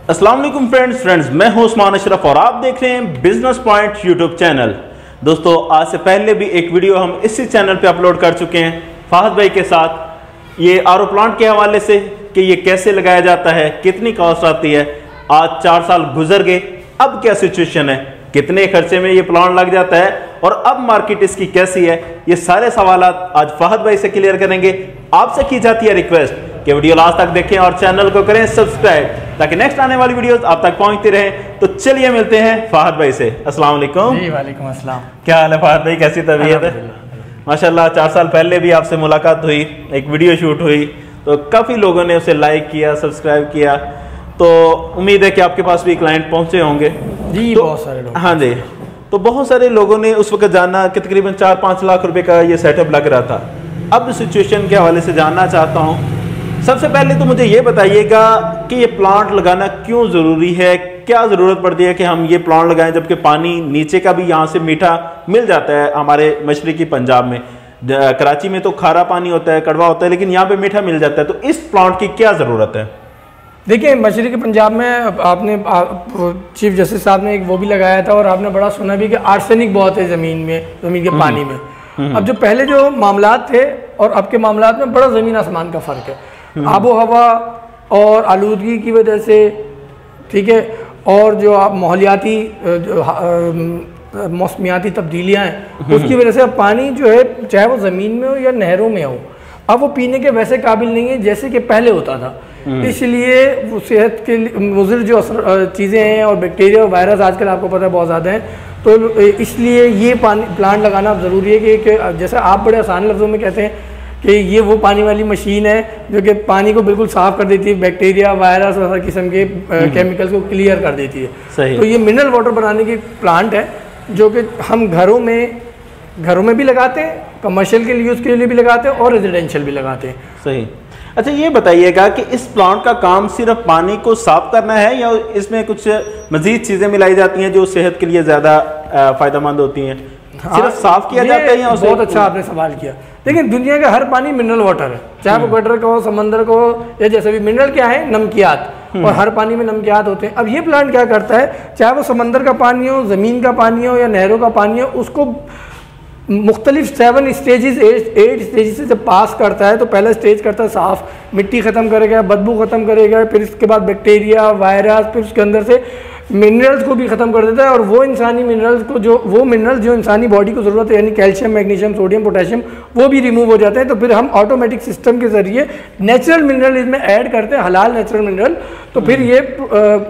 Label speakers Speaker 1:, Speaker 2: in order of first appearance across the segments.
Speaker 1: अस्सलाम वालेकुम फ्रेंड्स, मैं हूं उस्मान अशरफ और आप देख रहे हैं बिजनेस पॉइंट यूट्यूब चैनल। दोस्तों, आज से पहले भी एक वीडियो हम इसी चैनल पे अपलोड कर चुके हैं फाहद भाई के साथ, ये आरओ प्लांट के हवाले से कि ये कैसे लगाया जाता है, कितनी कॉस्ट आती है। आज 4 साल गुजर गए, अब क्या सिचुएशन है, कितने खर्चे में ये प्लांट लग जाता है और अब मार्केट इसकी कैसी है, ये सारे सवाल आज फाहद भाई से क्लियर करेंगे। आपसे की जाती है रिक्वेस्ट कि वीडियो लास्ट तक देखें और चैनल को करें सब्सक्राइब ताकि नेक्स्ट आने वाली वीडियोस आप तक पहुंचती रहे। तो चलिए मिलते हैं फाहद भाई से। अस्सलाम वालेकुम।
Speaker 2: जी वालेकुम अस्सलाम।
Speaker 1: क्या हाल है फाहद भाई, कैसी तबीयत है? माशाल्लाह, 4 साल पहले भी आपसे मुलाकात हुई, एक वीडियो शूट हुई, तो काफ़ी लोगों ने उसे लाइक किया, सब्सक्राइब किया। तो उम्मीद है कि आपके पास भी क्लाइंट पहुंचे होंगे।
Speaker 2: जी
Speaker 1: तो,
Speaker 2: बहुत सारे लोग।
Speaker 1: हाँ जी, तो बहुत सारे लोगों ने उस वक्त जाना कि तकरीबन 4-5 लाख रुपए का ये सेटअप लग रहा था। अब सिचुएशन के हवाले से जानना चाहता हूँ। सबसे पहले तो मुझे ये बताइएगा कि ये प्लांट लगाना क्यों ज़रूरी है, क्या ज़रूरत पड़ती है कि हम ये प्लांट लगाएं जबकि पानी नीचे का भी यहाँ से मीठा मिल जाता है। हमारे मशरकी पंजाब में, कराची में तो खारा पानी होता है, कड़वा होता है, लेकिन यहाँ पे मीठा मिल जाता है। तो इस प्लांट की क्या ज़रूरत है?
Speaker 2: देखिए, मशरकी पंजाब में आपने चीफ जस्टिस साहब ने एक वो भी लगाया था और आपने बड़ा सुना भी कि आर्सेनिक बहुत है ज़मीन के पानी में। अब जो पहले जो मामलात थे और अब के मामलात में बड़ा ज़मीन आसमान का फ़र्क है। आबो हवा और आलूदगी की वजह से, ठीक है, और जो आप माहौलियाती मौसमियाती तब्दीलियाँ हैं उसकी वजह से अब पानी जो है, चाहे वो ज़मीन में हो या नहरों में हो, अब वो पीने के वैसे काबिल नहीं है जैसे कि पहले होता था। इसलिए वो सेहत के मुज़िर जो चीज़ें हैं और बैक्टीरिया और वायरस आजकल आपको पता है बहुत ज़्यादा हैं, तो इसलिए ये प्लांट लगाना ज़रूरी है कि जैसे आप बड़े आसान लफ्ज़ों में कहते हैं कि ये वो पानी वाली मशीन है जो कि पानी को बिल्कुल साफ़ कर देती है, बैक्टीरिया वायरस और हर किस्म के केमिकल्स को क्लियर कर देती है। तो ये मिनरल वाटर बनाने की प्लांट है जो कि हम घरों में भी लगाते हैं, कमर्शियल के यूज़ के लिए भी लगाते हैं और रेजिडेंशियल भी लगाते हैं। सही।
Speaker 1: अच्छा, ये बताइएगा कि इस प्लांट का काम सिर्फ पानी को साफ करना है या इसमें कुछ मजीद चीज़ें मिलाई जाती हैं जो सेहत के लिए ज़्यादा फ़ायदेमंद होती हैं? सिर्फ साफ किया जाता है या उसे?
Speaker 2: बहुत अच्छा आपने सवाल किया। लेकिन दुनिया का हर पानी मिनरल वाटर है, चाहे वो गटर का हो, समंदर का हो, या जैसे भी मिनरल क्या है, नमकियात, और हर पानी में नमकियात होते हैं। अब ये प्लांट क्या करता है, चाहे वो समंदर का पानी हो, ज़मीन का पानी हो या नहरों का पानी हो, उसको मुख्तलिफ 7 स्टेजेस 8 स्टेजेस से जब पास करता है तो पहला स्टेज करता है साफ़, मिट्टी ख़त्म करेगा, बदबू ख़त्म करेगा, फिर इसके बाद बैक्टीरिया वायरस, फिर उसके अंदर से मिनरल्स को भी ख़त्म कर देता है। और वो इंसानी मिनरल्स को वो मिनरल्स जो इंसानी बॉडी को ज़रूरत है, यानी कैल्शियम, मैग्नीशियम, सोडियम, पोटेशियम, वो भी रिमूव हो जाते हैं। तो फिर हम ऑटोमेटिक सिस्टम के ज़रिए नेचुरल मिनरल इसमें ऐड करते हैं, हलाल नेचुरल मिनरल, तो फिर ये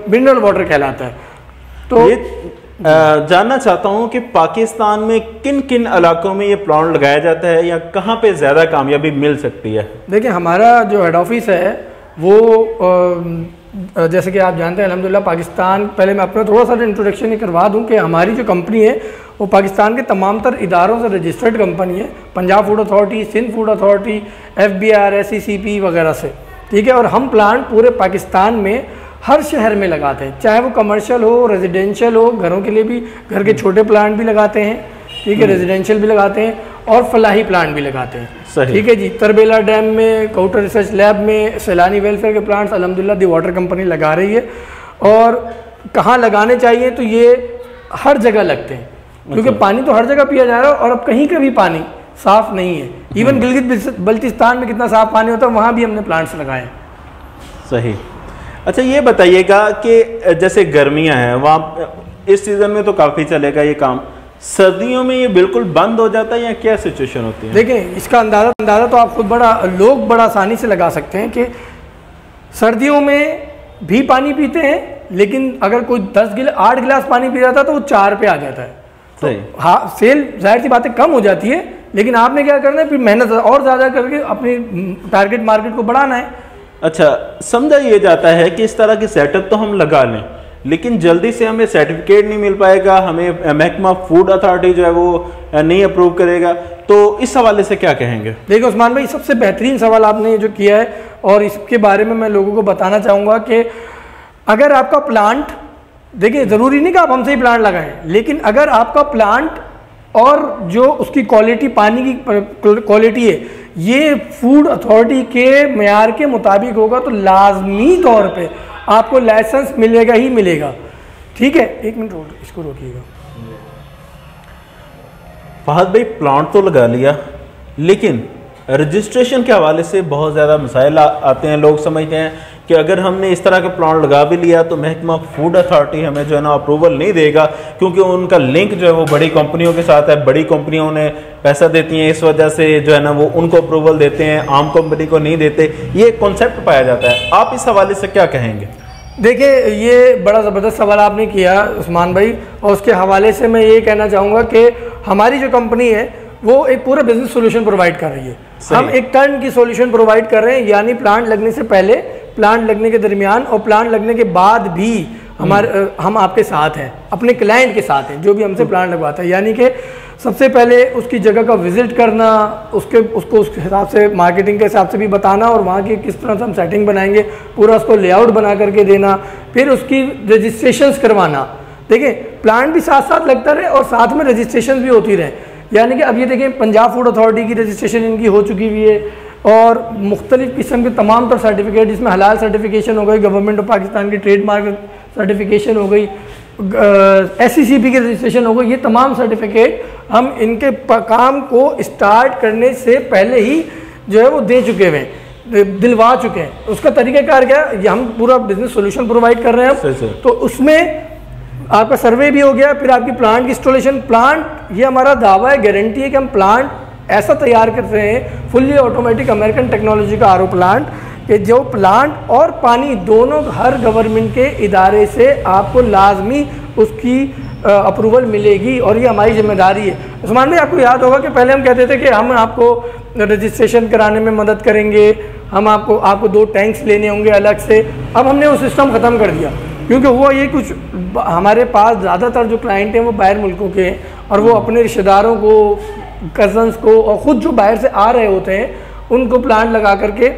Speaker 2: मिनरल वाटर कहलाता है। तो
Speaker 1: जानना चाहता हूं कि पाकिस्तान में किन किन इलाकों में ये प्लांट लगाया जाता है या कहां पे ज़्यादा कामयाबी मिल सकती है?
Speaker 2: देखिए, हमारा जो हेड ऑफिस है वो जैसे कि आप जानते हैं अल्हम्दुलिल्लाह पाकिस्तान, पहले मैं अपना थोड़ा सा इंट्रोडक्शन ही करवा दूं कि हमारी जो कंपनी है वो पाकिस्तान के तमाम तर इदारों से रजिस्टर्ड कंपनी है, Punjab food authority, Sindh food authority, FBR, SECP वगैरह से, ठीक है। और हम प्लांट पूरे पाकिस्तान में हर शहर में लगाते हैं, चाहे वो कमर्शियल हो, रेजिडेंशियल हो, घरों के लिए भी घर के छोटे प्लांट भी लगाते हैं, ठीक है, रेजिडेंशियल भी लगाते हैं और फलाही प्लांट भी लगाते हैं, ठीक है जी। तरबेला डैम में, काउटर रिसर्च लैब में सैलानी वेलफेयर के प्लांट्स अल्हम्दुलिल्लाह दी वाटर कंपनी लगा रही है। और कहाँ लगाने चाहिए, तो ये हर जगह लगते हैं क्योंकि पानी तो हर जगह पिया जा रहा है और अब कहीं का भी पानी साफ़ नहीं है। इवन गिलगित बल्तिस्तान में कितना साफ़ पानी होता है, वहाँ भी हमने प्लांट्स लगाए।
Speaker 1: सही। अच्छा, ये बताइएगा कि जैसे गर्मियाँ हैं, वहाँ इस सीज़न में तो काफ़ी चलेगा ये काम, सर्दियों में ये बिल्कुल बंद हो जाता है या क्या सिचुएशन होती है?
Speaker 2: देखें, इसका अंदाज़ा तो आप खुद लोग बड़ा आसानी से लगा सकते हैं कि सर्दियों में भी पानी पीते हैं, लेकिन अगर कोई 8 गिलास पानी पी रहा था तो वो 4 पे आ जाता है। तो हाँ, सेल जाहिर सी बातें कम हो जाती है, लेकिन आपने क्या करना है, फिर मेहनत और ज़्यादा करके अपनी टारगेट मार्केट को बढ़ाना है।
Speaker 1: अच्छा, समझा ये जाता है कि इस तरह के सेटअप तो हम लगा लें, लेकिन जल्दी से हमें सर्टिफिकेट नहीं मिल पाएगा, हमें महकमा फूड अथॉरिटी जो है वो नहीं अप्रूव करेगा, तो इस हवाले से क्या कहेंगे?
Speaker 2: देखिए उस्मान भाई, सबसे बेहतरीन सवाल आपने जो किया है और इसके बारे में मैं लोगों को बताना चाहूँगा कि अगर आपका प्लांट, देखिए ज़रूरी नहीं कि आप हमसे ही प्लांट लगाएं, लेकिन अगर आपका प्लांट और जो उसकी क्वालिटी, पानी की क्वालिटी है, ये फूड अथॉरिटी के मेयार के मुताबिक होगा, तो लाजमी तौर पे आपको लाइसेंस मिलेगा ही मिलेगा। ठीक है, एक मिनट इसको रोकिएगा।
Speaker 1: फहद भाई प्लांट तो लगा लिया, लेकिन रजिस्ट्रेशन के हवाले से बहुत ज़्यादा मसाइल आते हैं। लोग समझते हैं कि अगर हमने इस तरह के प्लांट लगा भी लिया तो महकमा फूड अथॉरिटी हमें जो है ना अप्रूवल नहीं देगा, क्योंकि उनका लिंक जो है वो बड़ी कंपनियों के साथ है। बड़ी कंपनियां उन्हें पैसा देती हैं, इस वजह से जो है ना वो उनको अप्रूवल देते हैं, आम कंपनी को नहीं देते। ये कॉन्सेप्ट पाया जाता है, आप इस हवाले से क्या कहेंगे?
Speaker 2: देखिए, ये बड़ा ज़बरदस्त सवाल आपने किया उस्मान भाई, और उसके हवाले से मैं ये कहना चाहूँगा कि हमारी जो कंपनी है वो एक पूरा बिजनेस सोल्यूशन प्रोवाइड कर रही है। हम एक टर्न की सोल्यूशन प्रोवाइड कर रहे हैं, यानी प्लांट लगने से पहले, प्लांट लगने के दरमियान और प्लांट लगने के बाद भी हम आपके साथ हैं, अपने क्लाइंट के साथ हैं जो भी हमसे प्लांट लगवाता है। यानी कि सबसे पहले उसकी जगह का विजिट करना, उसको उस हिसाब से मार्केटिंग के हिसाब से भी बताना, और वहाँ की किस तरह से हम सेटिंग बनाएंगे, पूरा उसको लेआउट बना करके देना, फिर उसकी रजिस्ट्रेशंस करवाना। देखिए, प्लांट भी साथ साथ लगता रहे और साथ में रजिस्ट्रेशन भी होती रहे। यानी कि अब ये देखें, पंजाब फूड अथॉरिटी की रजिस्ट्रेशन इनकी हो चुकी हुई है, और मुख्तलिफ किस्म के तमाम तर सर्टिफिकेट, जिसमें हलाल सर्टिफिकेशन हो गई, गवर्नमेंट ऑफ पाकिस्तान की ट्रेडमार्क सर्टिफिकेशन हो गई, SCCP की रजिस्ट्रेशन हो गई, ये तमाम सर्टिफिकेट हम इनके काम को स्टार्ट करने से पहले ही जो है वो दे चुके हुए हैं, दिलवा चुके हैं। उसका तरीक़ाकार क्या है, हम पूरा बिजनेस सोल्यूशन प्रोवाइड कर रहे हैं। तो उसमें आपका सर्वे भी हो गया, फिर आपकी प्लांट की इंस्टॉलेशन। प्लांट, ये हमारा दावा है, गारंटी है कि हम प्लांट ऐसा तैयार कर रहे हैं, फुल्ली ऑटोमेटिक अमेरिकन टेक्नोलॉजी का RO प्लांट, कि जो प्लांट और पानी दोनों हर गवर्नमेंट के इदारे से आपको लाजमी उसकी अप्रूवल मिलेगी, और ये हमारी जिम्मेदारी है। उस्मान भाई, आपको याद होगा कि पहले हम कहते थे कि हम आपको रजिस्ट्रेशन कराने में मदद करेंगे, हम आपको 2 टैंक्स लेने होंगे अलग से। अब हमने वो सिस्टम ख़त्म कर दिया, क्योंकि हुआ ये, कुछ हमारे पास ज़्यादातर जो क्लाइंट हैं वो बाहर मुल्कों के हैं, और वो अपने रिश्तेदारों को, कज़न्स को, और ख़ुद जो बाहर से आ रहे होते हैं उनको प्लांट लगा करके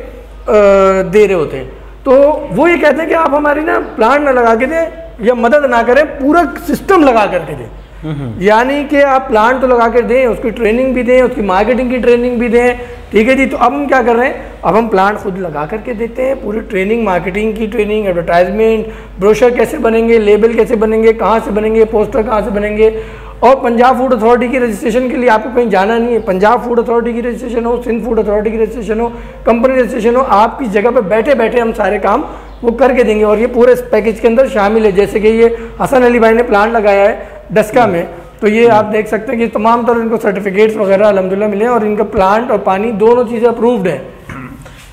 Speaker 2: दे रहे होते हैं। तो वो ये कहते हैं कि आप हमारी ना प्लांट ना लगा के दें या मदद ना करें, पूरा सिस्टम लगा करके दें। यानी कि आप प्लांट तो लगा कर दें, उसकी ट्रेनिंग भी दें, उसकी मार्केटिंग की ट्रेनिंग भी दें। ठीक है जी। तो अब हम क्या कर रहे हैं, अब हम प्लांट खुद लगा करके देते हैं, पूरी ट्रेनिंग, मार्केटिंग की ट्रेनिंग, एडवर्टाइजमेंट, ब्रोशर कैसे बनेंगे, लेबल कैसे बनेंगे, कहाँ से बनेंगे, पोस्टर कहाँ से बनेंगे। और पंजाब फूड अथॉरिटी की रजिस्ट्रेशन के लिए आपको कहीं जाना नहीं है। पंजाब फूड अथॉरिटी की रजिस्ट्रेशन हो, सिंध फूड अथॉरिटी की रजिस्ट्रेशन हो, कंपनी रजिस्ट्रेशन हो, आपकी जगह पर बैठे बैठे हम सारे काम वो करके देंगे। और ये पूरे पैकेज के अंदर शामिल है। जैसे कि ये हसन अली भाई ने प्लांट लगाया है डस्का में, तो ये आप देख सकते हैं कि तमाम तरह इनको सर्टिफिकेट्स वगैरह अल्हम्दुलिल्लाह मिले हैं, और इनका प्लांट और पानी दोनों चीज़ें अप्रूव्ड है।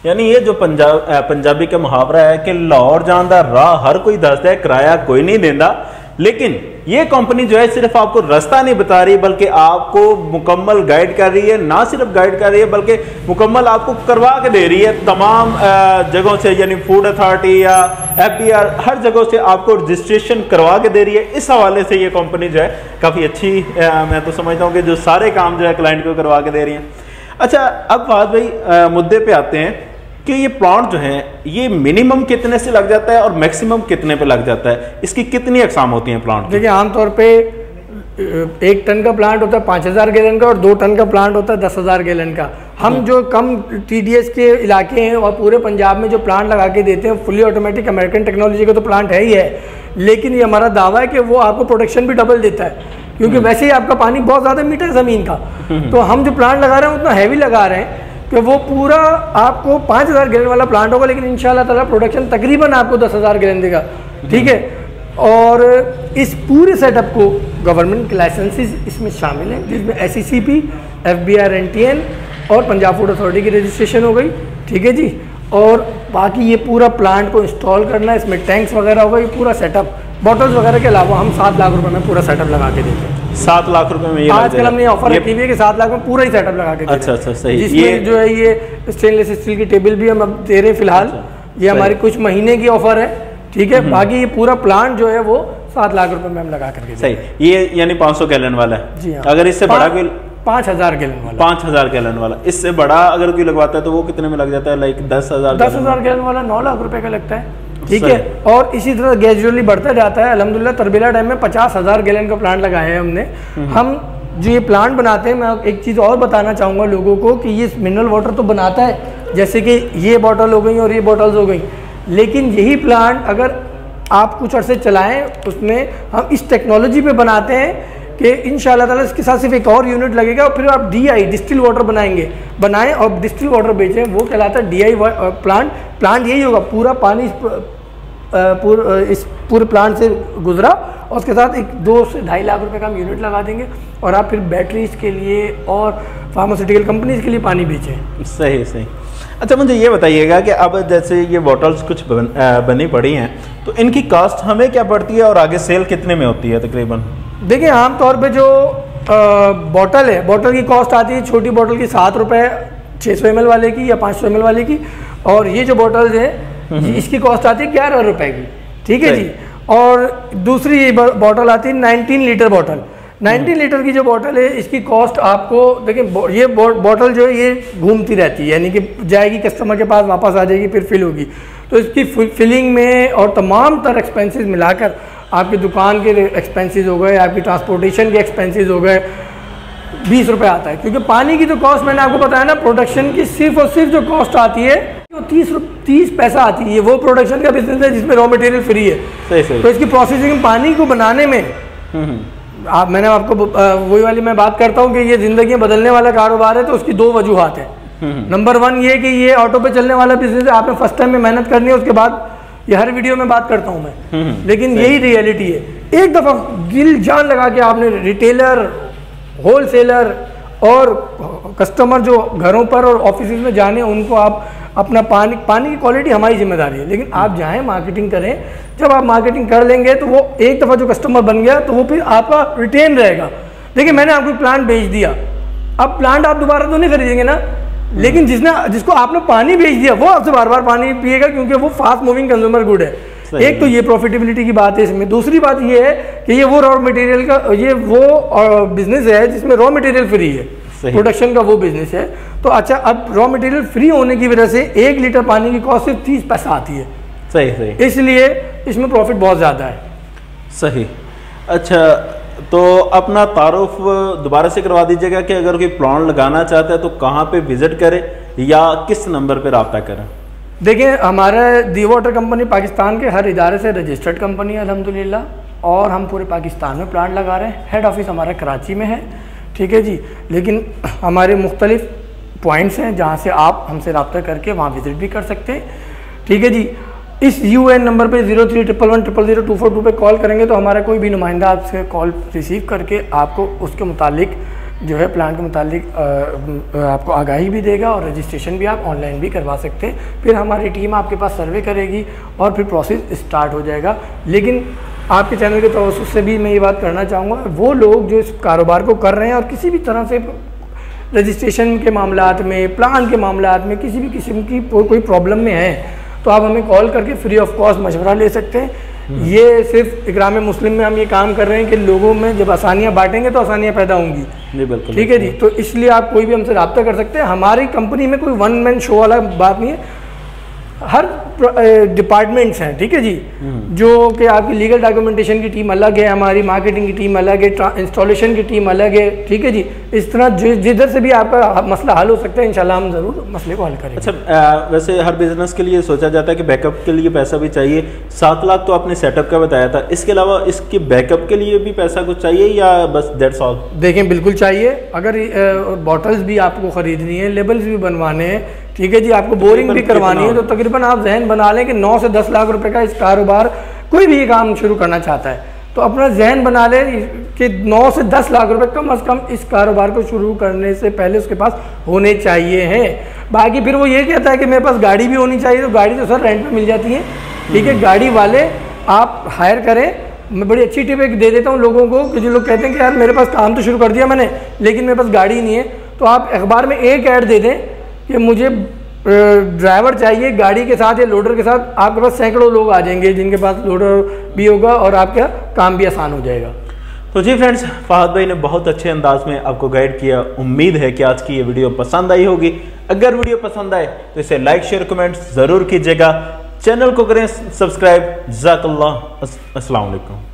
Speaker 1: यानी ये जो पंजाबी का मुहावरा है कि लाहौर जांदा राह हर कोई दसदा है, किराया कोई नहीं देता। लेकिन ये कंपनी जो है सिर्फ आपको रास्ता नहीं बता रही, बल्कि आपको मुकम्मल गाइड कर रही है। ना सिर्फ गाइड कर रही है बल्कि मुकम्मल आपको करवा के दे रही है तमाम जगहों से, यानी फूड अथॉरिटी या FBR हर जगहों से आपको रजिस्ट्रेशन करवा के दे रही है। इस हवाले से ये कंपनी जो है काफ़ी अच्छी, मैं तो समझता हूँ कि जो सारे काम जो है क्लाइंट को करवा के दे रही है। अच्छा, अब फहद भाई मुद्दे पे आते हैं कि ये प्लांट जो है ये मिनिमम कितने से लग जाता है और मैक्सिमम कितने पे लग जाता है, इसकी कितनी अकसाम होती हैं प्लांट?
Speaker 2: देखिए, आमतौर पे 1 टन का प्लांट होता है 5000 गैलन का, और 2 टन का प्लांट होता है 10,000 गैलन का। हम जो कम TDS के इलाके हैं और पूरे पंजाब में जो प्लांट लगा के देते हैं, फुली ऑटोमेटिक अमेरिकन टेक्नोलॉजी का तो प्लांट है ही है, लेकिन ये हमारा दावा है कि वो आपको प्रोडक्शन भी डबल देता है, क्योंकि वैसे ही आपका पानी बहुत ज़्यादा मीठा है ज़मीन का। तो हम जो प्लांट लगा रहे हैं उतना हैवी लगा रहे हैं कि वो पूरा आपको 5000 गैलन वाला प्लांट होगा, लेकिन इंशाल्लाह ताला प्रोडक्शन तकरीबन आपको 10,000 गैलन देगा। ठीक है। और इस पूरे सेटअप को गवर्नमेंट के लाइसेंसेस इसमें शामिल हैं, जिसमें SCCP, FBR, NTN और पंजाब फूड अथॉरिटी की रजिस्ट्रेशन हो गई। ठीक है जी। और बाकी ये पूरा प्लांट को इंस्टॉल करना है, इसमें टैंक्स वगैरह होगा, ये पूरा सेटअप, बॉटल्स वगैरह के अलावा हम 7 लाख रुपए में पूरा सेटअप लगा के देते हैं।
Speaker 1: 7 लाख रुपए में ये
Speaker 2: आजकल हमने ऑफर रखी हुई है कि 7 लाख में पूरा ही सेटअप लगा के देते हैं।
Speaker 1: अच्छा अच्छा, सही।
Speaker 2: जिसमें ये जो है ये स्टेनलेस स्टील की टेबल भी हम अब दे रहे हैं फिलहाल। ये हमारी कुछ महीने की ऑफर है। ठीक है। बाकी ये पूरा प्लांट जो है वो 7 लाख रुपए में हम लगा करके।
Speaker 1: सही। ये यानी 500 गैलन वाला है
Speaker 2: जी हाँ।
Speaker 1: अगर इससे बड़ा कोई
Speaker 2: 5000 गैलन वाला,
Speaker 1: 5000 गैलन वाला, इससे बड़ा अगर कोई लगवाता है तो वो कितने में लग जाता है? लाइक
Speaker 2: 10,000 गैलन वाला 9 लाख रुपए का लगता है। ठीक है। और इसी तरह ग्रेजुअली बढ़ता जाता है। अल्हम्दुलिल्लाह तरबेला डैम में 50,000 गैलन का प्लांट लगाया है हमने। हम जो ये प्लांट बनाते हैं, मैं एक चीज़ और बताना चाहूँगा लोगों को कि ये मिनरल वाटर तो बनाता है, जैसे कि ये बॉटल हो गई और ये बॉटल्स हो गई, लेकिन यही प्लांट अगर आप कुछ अर्से चलाएं, उसमें हम इस टेक्नोलॉजी पे बनाते हैं कि इंशाल्लाह ताला इसके साथ सिर्फ एक और यूनिट लगेगा और फिर आप DI डिस्टिल वाटर बनाएं और डिस्टिल वाटर बेचें, वो कहलाता है DI प्लांट यही होगा, पूरा पानी इस पूरे प्लांट से गुजरा और उसके साथ 2 से 2.5 लाख रुपए का हम यूनिट लगा देंगे और आप फिर बैटरीज के लिए और फार्मास्यूटिकल कंपनीज के लिए पानी बेचें।
Speaker 1: सही सही। अच्छा मुझे ये बताइएगा कि अब जैसे ये बॉटल्स कुछ बनी पड़ी हैं तो इनकी कॉस्ट हमें क्या पड़ती है और आगे सेल कितने में होती है तकरीबन?
Speaker 2: देखिए आमतौर पे जो बॉटल है, बॉटल की कॉस्ट आती है छोटी बॉटल की 7 रुपये 600 ml वाले की या 500 ml वाले की, और ये जो बॉटल्स है इसकी कॉस्ट आती है 11 रुपये की, ठीक है जी। और दूसरी बॉटल आती है 19 लीटर बॉटल। 19 लीटर की जो बॉटल है इसकी कॉस्ट आपको देखिए, ये बॉटल जो है ये घूमती रहती है, यानी कि जाएगी कस्टमर के पास, वापस आ जाएगी, फिर फिल होगी। तो इसकी फिलिंग में और तमाम तरह एक्सपेंसेस मिलाकर आपकी दुकान के एक्सपेंसेस हो गए, आपकी ट्रांसपोर्टेशन के एक्सपेंसेस हो गए, 20 रुपये आता है। क्योंकि पानी की तो कॉस्ट मैंने आपको बताया ना, प्रोडक्शन की सिर्फ और सिर्फ जो कॉस्ट आती है वो 30 पैसा आती है। वो प्रोडक्शन का बिजनेस है जिसमें रॉ मटेरियल फ्री है। सही। तो इसकी प्रोसेसिंग पानी को बनाने में मैंने आपको वही वाली मैं बात करता हूँ कि ये ज़िंदगी बदलने वाला कारोबार है, तो उसकी 2 वजूहात है। नंबर 1 ये कि ये ऑटो पे चलने वाला बिजनेस है, आपने फर्स्ट टाइम में मेहनत करनी है, उसके बाद ये हर वीडियो में बात करता हूँ मैं, लेकिन यही रियलिटी है। एक दफ़ा दिल जान लगा कि आपने रिटेलर, होलसेलर और कस्टमर जो घरों पर और ऑफिस में जाने, उनको आप अपना पानी की क्वालिटी हमारी जिम्मेदारी है, लेकिन आप जाएं मार्केटिंग करें। जब आप मार्केटिंग कर लेंगे तो वो एक दफ़ा जो कस्टमर बन गया तो वो फिर आपका रिटेन रहेगा। देखिए मैंने आपको प्लांट बेच दिया, अब प्लांट आप दोबारा तो नहीं खरीदेंगे ना, लेकिन जिसको आपने पानी बेच दिया वो आपसे बार बार पानी पिएगा, क्योंकि वो फास्ट मूविंग कंज्यूमर गुड है। एक तो ये प्रॉफिटेबिलिटी की बात है इसमें। दूसरी बात ये है कि ये वो रॉ मटेरियल का बिजनेस है जिसमें रॉ मटेरियल फ्री है, प्रोडक्शन का वो बिजनेस है। तो अच्छा, अब रॉ मटेरियल फ्री होने की वजह से 1 लीटर पानी की कॉस्ट सिर्फ 30 पैसा आती है। सही। इसलिए इसमें प्रॉफिट बहुत ज़्यादा है।
Speaker 1: सही। अच्छा, तो अपना तारुफ दोबारा से करवा दीजिएगा कि अगर कोई प्लांट लगाना चाहता है तो कहाँ पे विजिट करे या किस नंबर पे रब्ता करें?
Speaker 2: देखिए हमारा दी वाटर कंपनी पाकिस्तान के हर इदारे से रजिस्टर्ड कंपनी है अल्हम्दुलिल्लाह, और हम पूरे पाकिस्तान में प्लांट लगा रहे हैं। हेड ऑफिस हमारा कराची में है, ठीक है जी, लेकिन हमारे मुख्तलिफ पॉइंट्स हैं जहाँ से आप हमसे रब्ता करके वहाँ विज़िट भी कर सकते हैं, ठीक है जी। इस UN नंबर पे 0311000242 पे कॉल करेंगे तो हमारा कोई भी नुमाइंदा आपसे कॉल रिसीव करके आपको उसके मुतालिक जो है प्लान के मुतालिक आपको आगाही भी देगा, और रजिस्ट्रेशन भी आप ऑनलाइन भी करवा सकते हैं। फिर हमारी टीम आपके पास सर्वे करेगी और फिर प्रोसेस स्टार्ट हो जाएगा। लेकिन आपके चैनल के तवज्जुह से भी मैं ये बात करना चाहूँगा, वो लोग जो इस कारोबार को कर रहे हैं और किसी भी तरह से रजिस्ट्रेशन के मामलात में, प्लान के मामलात में किसी भी किस्म की कोई प्रॉब्लम में है, तो आप हमें कॉल करके फ्री ऑफ कॉस्ट मशवरा ले सकते हैं। ये सिर्फ इकराम मुस्लिम में हम ये काम कर रहे हैं कि लोगों में जब आसानियाँ बांटेंगे तो आसानियाँ पैदा होंगी, ठीक है जी। तो इसलिए आप कोई भी हमसे रब्ता कर सकते हैं। हमारी कंपनी में कोई 1 मैन शो वाला बात नहीं है, हर डिपार्टमेंट्स हैं, ठीक है जी, जो कि आपकी लीगल डॉक्यूमेंटेशन की टीम अलग है, हमारी मार्केटिंग की टीम अलग है, इंस्टॉलेशन की टीम अलग है, ठीक है जी। इस तरह जिधर से भी आपका मसला हल हो सकता है इंशाल्लाह हम ज़रूर मसले को हल करेंगे।
Speaker 1: अच्छा, वैसे हर बिजनेस के लिए सोचा जाता है कि बैकअप के लिए पैसा भी चाहिए। 7 लाख तो आपने सेटअप का बताया था, इसके अलावा इसके बैकअप के लिए भी पैसा कुछ चाहिए या बस दैट्स ऑल?
Speaker 2: देखें बिल्कुल चाहिए। अगर बॉटल्स भी आपको ख़रीदनी है, लेबल्स भी बनवाने हैं, ठीक है जी, आपको बोरिंग भी करवानी है, तो तकरीबन आप जहन बना लें कि 9 से 10 लाख रुपए का इस कारोबार कोई भी ये काम शुरू करना चाहता है तो अपना जहन बना ले कि 9 से 10 लाख रुपए कम से कम इस कारोबार को शुरू करने से पहले उसके पास होने चाहिए हैं। बाकी फिर वो ये कहता है कि मेरे पास गाड़ी भी होनी चाहिए, तो गाड़ी तो सर रेंट पे मिल जाती है, ठीक है। गाड़ी वाले आप हायर करें। मैं बड़ी अच्छी टिप एक दे देता हूँ लोगों को कि जो लोग कहते हैं कि यार मेरे पास काम तो शुरू कर दिया मैंने लेकिन मेरे पास गाड़ी नहीं है, तो आप अखबार में एक ऐड दे दें कि मुझे ड्राइवर चाहिए गाड़ी के साथ या लोडर के साथ। आपके पास सैकड़ों लोग आ जाएंगे जिनके पास लोडर भी होगा और आपका काम भी आसान हो जाएगा।
Speaker 1: तो जी फ्रेंड्स, फहद भाई ने बहुत अच्छे अंदाज में आपको गाइड किया। उम्मीद है कि आज की ये वीडियो पसंद आई होगी। अगर वीडियो पसंद आए तो इसे लाइक शेयर कमेंट ज़रूर कीजिएगा। चैनल को करें सब्सक्राइब। जज़ाकल्लाह। अस्सलाम वालेकुम।